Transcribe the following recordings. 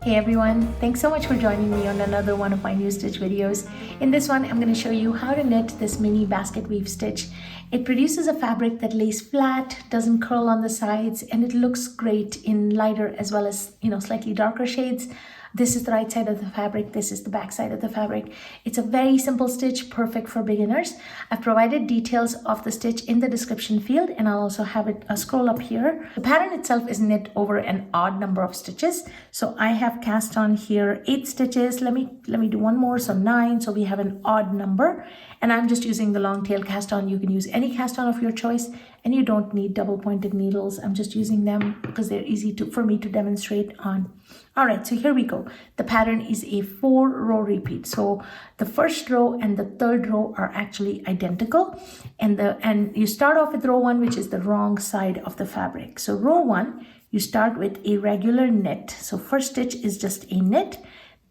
Hey everyone, thanks so much for joining me on another one of my new stitch videos. In this one, I'm going to show you how to knit this mini basket weave stitch. It produces a fabric that lays flat, doesn't curl on the sides, and it looks great in lighter as well as, slightly darker shades. This is the right side of the fabric. This is the back side of the fabric. It's a very simple stitch, perfect for beginners. I've provided details of the stitch in the description field, and I'll also have it scroll up here. The pattern itself is knit over an odd number of stitches. So I have cast on here 8 stitches. Let me do one more, so 9. So we have an odd number, and I'm just using the long tail cast on. You can use any cast on of your choice, and you don't need double pointed needles. I'm just using them because they're easy for me to demonstrate on. All right, so here we go. The pattern is a 4-row repeat. So the first row and the third row are actually identical. And you start off with row 1, which is the wrong side of the fabric. So row 1, you start with a regular knit. So first stitch is just a knit.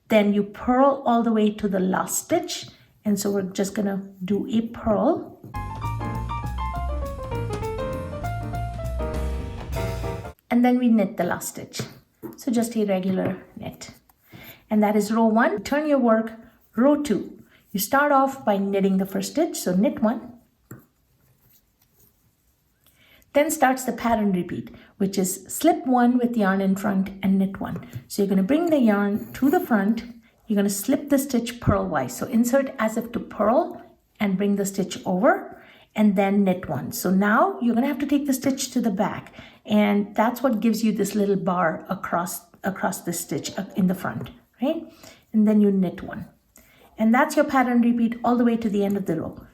Then you purl all the way to the last stitch. And so we're just gonna do a purl. And then we knit the last stitch. So just a regular knit. And that is row 1. Turn your work, row 2. You start off by knitting the first stitch, so knit 1. Then starts the pattern repeat, which is slip 1 with yarn in front and knit 1. So you're going to bring the yarn to the front. You're going to slip the stitch purlwise. So insert as if to purl and bring the stitch over and then knit 1. So now you're going to have to take the stitch to the back, and that's what gives you this little bar across the stitch in the front, right? And then you knit 1. And that's your pattern repeat all the way to the end of the row.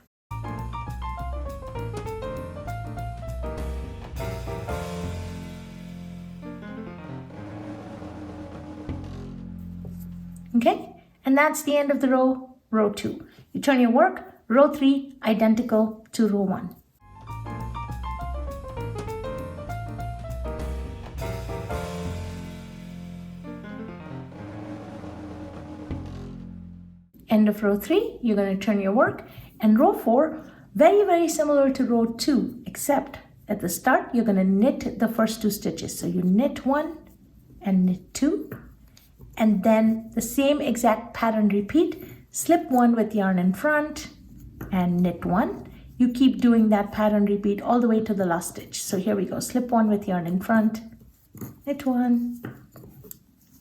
Okay? And that's the end of the row, row 2. You turn your work, row 3, identical to row 1. End of row 3, you're going to turn your work, and row 4, very, very similar to row 2, except at the start, you're going to knit the first 2 stitches. So you knit 1 and knit 2, and then the same exact pattern repeat, slip 1 with yarn in front and knit 1. You keep doing that pattern repeat all the way to the last stitch. So here we go, slip 1 with yarn in front, knit 1,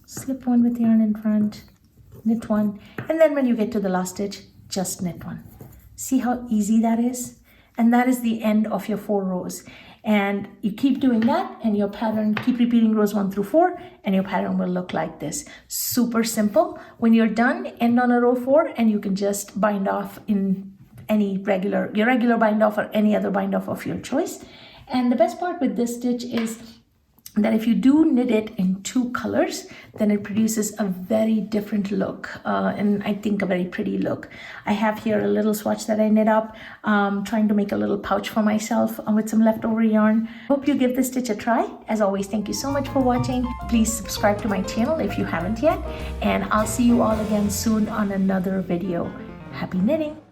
slip 1 with yarn in front, knit 1, and then when you get to the last stitch, just knit 1. See how easy that is? And that is the end of your 4 rows. And you keep doing that, and your pattern, keep repeating rows 1 through 4, and your pattern will look like this. Super simple. When you're done, end on a row 4, and you can just bind off in your regular bind off or any other bind off of your choice. And the best part with this stitch is that if you do knit it in 2 colors, then it produces a very different look, and I think a very pretty look. I have here a little swatch that I knit up, trying to make a little pouch for myself with some leftover yarn. Hope you give this stitch a try. As always, thank you so much for watching. Please subscribe to my channel if you haven't yet, and I'll see you all again soon on another video. Happy knitting!